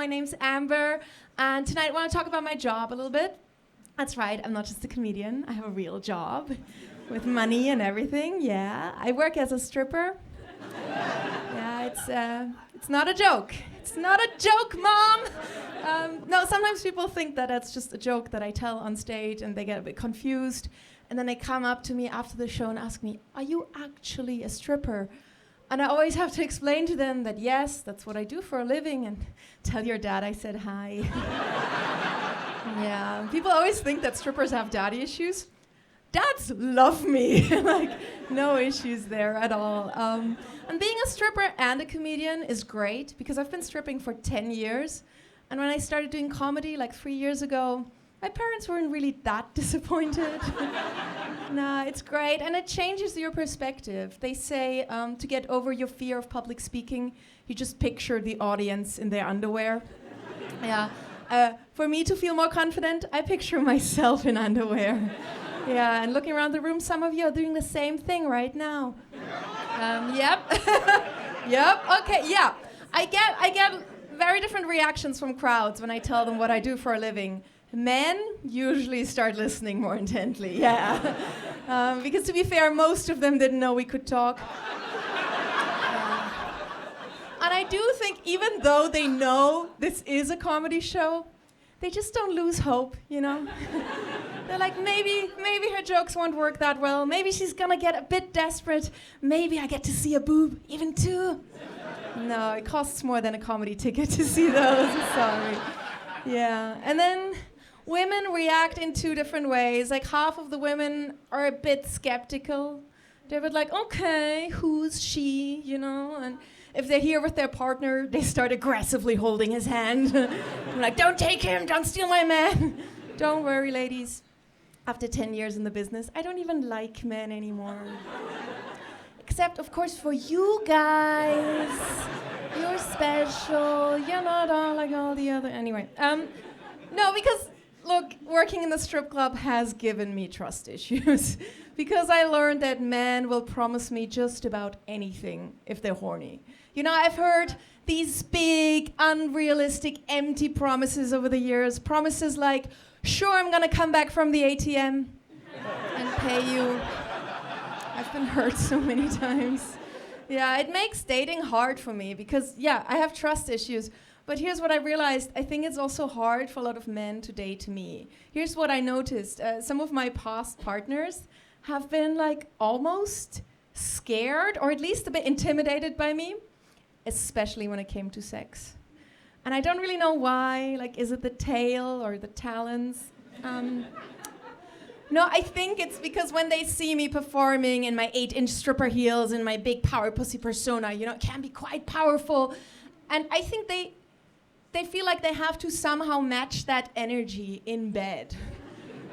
My name's Amber, and tonight I want to talk about my job a little bit. That's right, I'm not just a comedian. I have a real job with money and everything. Yeah, I work as a stripper. Yeah, it's not a joke. It's not a joke, Mom. No, sometimes people think that that's just a joke that I tell on stage, and they get a bit confused, and then they come up to me after the show and ask me, "Are you actually a stripper?" And I always have to explain to them that yes, that's what I do for a living, and tell your dad I said hi. Yeah, people always think that strippers have daddy issues. Dads love me. Like, no issues there at all. And being a stripper and a comedian is great because I've been stripping for 10 years. And when I started doing comedy like 3 years ago, my parents weren't really that disappointed. Nah, it's great, and it changes your perspective. They say to get over your fear of public speaking, you just picture the audience in their underwear. Yeah. For me to feel more confident, I picture myself in underwear. Yeah, and looking around the room, some of you are doing the same thing right now. Yep. Yep. Okay. Yeah. I get very different reactions from crowds when I tell them what I do for a living. Men usually start listening more intently, yeah. Because to be fair, most of them didn't know we could talk. And I do think even though they know this is a comedy show, they just don't lose hope, you know? They're like, maybe her jokes won't work that well. Maybe she's gonna get a bit desperate. Maybe I get to see a boob, even two. No, it costs more than a comedy ticket to see those, sorry. Yeah, and then women react in two different ways. Like half of the women are a bit skeptical. They're a bit like, okay, who's she, you know? And if they're here with their partner, they start aggressively holding his hand. Like, don't take him, don't steal my man. Don't worry, ladies. After 10 years in the business, I don't even like men anymore. Except, of course, for you guys. You're special. You're not all like all the other. Anyway, no, because look, working in the strip club has given me trust issues. Because I learned that men will promise me just about anything if they're horny. You know, I've heard these big, unrealistic, empty promises over the years. Promises like, sure, I'm gonna come back from the ATM and pay you. I've been hurt so many times. Yeah, it makes dating hard for me because, yeah, I have trust issues. But here's what I realized. I think it's also hard for a lot of men to date me. Here's what I noticed. Some of my past partners have been like almost scared or at least a bit intimidated by me, especially when it came to sex. And I don't really know why. Like, is it the tail or the talons? No, I think it's because when they see me performing in my 8-inch stripper heels and my big power pussy persona, you know, it can be quite powerful. And I think they feel like they have to somehow match that energy in bed.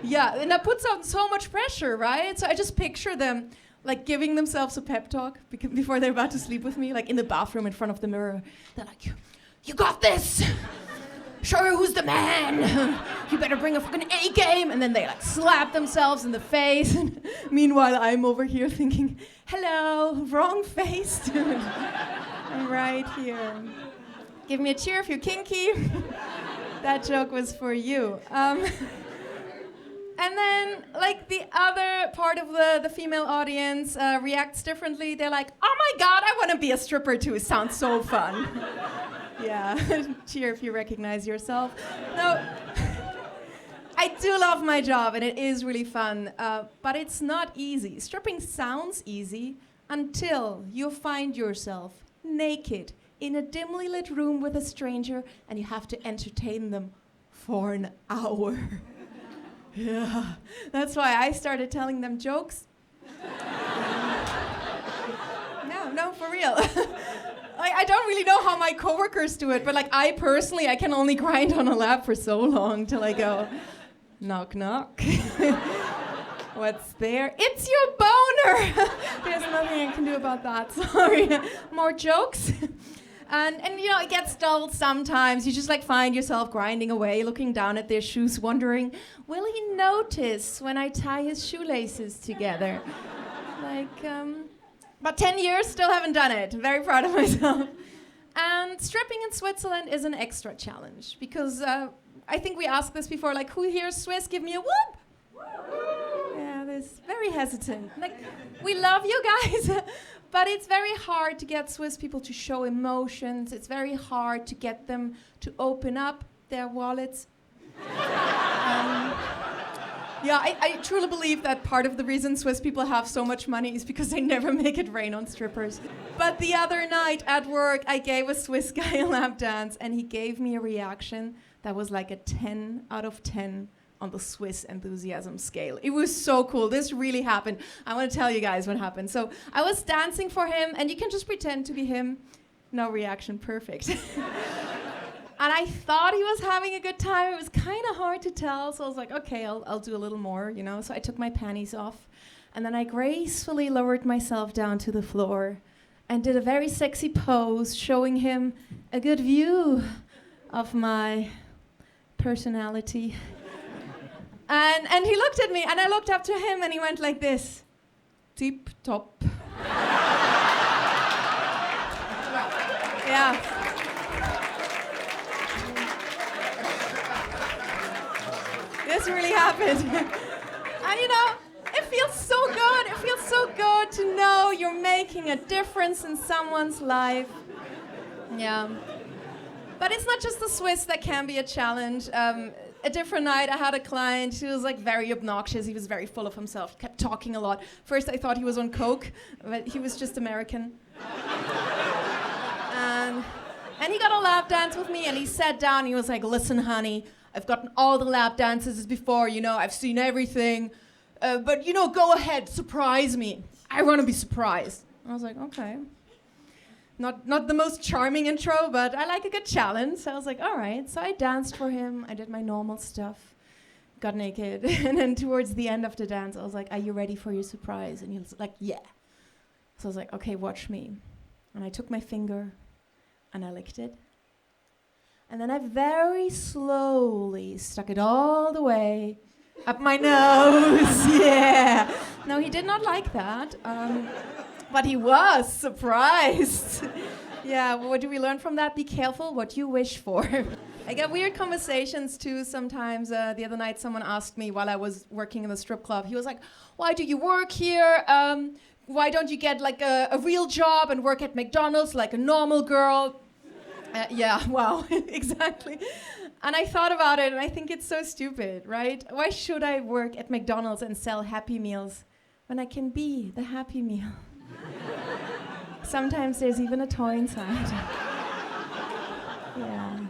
Yeah, and that puts on so much pressure, right? So I just picture them like giving themselves a pep talk before they're about to sleep with me, like in the bathroom in front of the mirror. They're like, you got this. Show her who's the man. You better bring a fucking A game. And then they like slap themselves in the face. And meanwhile, I'm over here thinking, hello, wrong face, dude. I'm right here. Give me a cheer if you're kinky. That joke was for you. And then, like, the other part of the female audience reacts differently. They're like, oh my God, I want to be a stripper too. It sounds so fun. Yeah, cheer if you recognize yourself. No, I do love my job, and it is really fun, but it's not easy. Stripping sounds easy until you find yourself naked in a dimly lit room with a stranger, and you have to entertain them for an hour. Yeah, that's why I started telling them jokes. No, for real. I don't really know how my coworkers do it, but like I personally, I can only grind on a lap for so long till I go, knock, knock. What's there? It's your boner. There's nothing I can do about that, sorry. More jokes? And you know, it gets dull sometimes. You just like find yourself grinding away, looking down at their shoes, wondering, will he notice when I tie his shoelaces together? Like, about 10 years, still haven't done it. Very proud of myself. And stripping in Switzerland is an extra challenge because I think we asked this before, like, who here is Swiss? Give me a whoop. Yeah, there's very hesitant. Like, we love you guys, but it's very hard to get Swiss people to show emotions. It's very hard to get them to open up their wallets. Yeah, I truly believe that part of the reason Swiss people have so much money is because they never make it rain on strippers. But the other night at work, I gave a Swiss guy a lap dance, and he gave me a reaction that was like a 10 out of 10 on the Swiss enthusiasm scale. It was so cool. This really happened. I want to tell you guys what happened. So I was dancing for him, and you can just pretend to be him. No reaction, perfect. And I thought he was having a good time. It was kind of hard to tell, so I was like, okay, I'll do a little more, you know? So I took my panties off, and then I gracefully lowered myself down to the floor and did a very sexy pose, showing him a good view of my personality. And he looked at me, and I looked up to him, and he went like this. Tip top. Yeah. This really happened. And you know, it feels so good. It feels so good to know you're making a difference in someone's life. Yeah. But it's not just the Swiss that can be a challenge. A different night, I had a client who was like very obnoxious. He was very full of himself. He kept talking a lot. First, I thought he was on coke, but he was just American. And he got a lap dance with me, and he sat down. He was like, "Listen, honey, I've gotten all the lap dances before. You know, I've seen everything. But you know, go ahead, surprise me. I want to be surprised." I was like, "Okay." Not the most charming intro, but I like a good challenge. So I was like, all right. So I danced for him. I did my normal stuff, got naked. And then towards the end of the dance, I was like, are you ready for your surprise? And he was like, yeah. So I was like, okay, watch me. And I took my finger and I licked it. And then I very slowly stuck it all the way up my nose. Yeah. No, he did not like that. But he was surprised. Yeah, what do we learn from that? Be careful what you wish for. I get weird conversations too sometimes. The other night someone asked me while I was working in the strip club, he was like, why do you work here? Why don't you get like a real job and work at McDonald's like a normal girl? Yeah, wow, exactly. And I thought about it and I think it's so stupid, right? Why should I work at McDonald's and sell Happy Meals when I can be the Happy Meal? Sometimes there's even a toy inside. Yeah.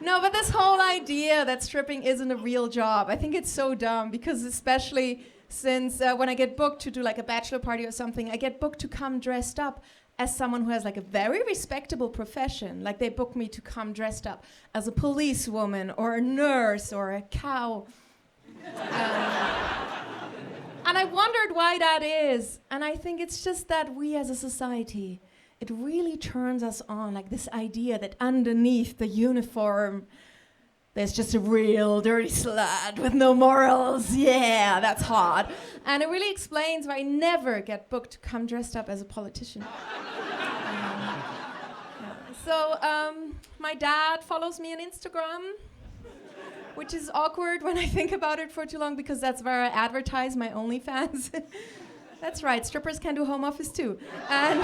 No, but this whole idea that stripping isn't a real job, I think it's so dumb because especially since when I get booked to do like a bachelor party or something, I get booked to come dressed up as someone who has like a very respectable profession. Like they book me to come dressed up as a policewoman or a nurse or a cow. And I wondered why that is. And I think it's just that we as a society, it really turns us on, like this idea that underneath the uniform, there's just a real dirty slut with no morals. Yeah, that's hot. And it really explains why I never get booked to come dressed up as a politician. Yeah. So my dad follows me on Instagram, which is awkward when I think about it for too long because that's where I advertise my OnlyFans. That's right, strippers can do home office too. And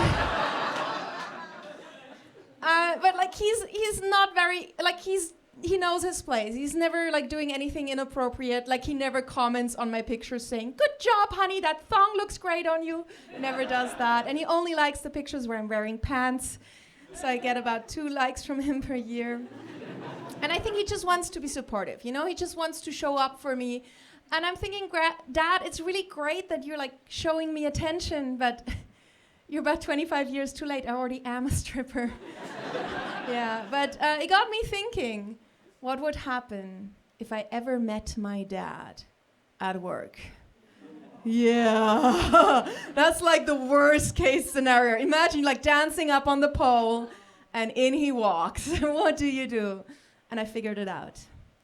but like he's not very like he knows his place. He's never like doing anything inappropriate. Like he never comments on my pictures saying, "Good job, honey, that thong looks great on you." Never does that. And he only likes the pictures where I'm wearing pants. So I get about 2 likes from him per year. And I think he just wants to be supportive, you know? He just wants to show up for me. And I'm thinking, Dad, it's really great that you're like showing me attention, but you're about 25 years too late. I already am a stripper. Yeah, but it got me thinking, what would happen if I ever met my dad at work? Yeah, that's like the worst case scenario. Imagine like dancing up on the pole and in he walks. What do you do? And I figured it out.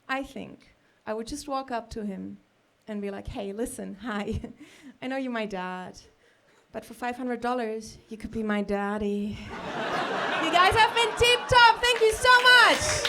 I think I would just walk up to him and be like, hey, listen, hi. I know you're my dad, but for $500, you could be my daddy. You guys have been tip top. Thank you so much.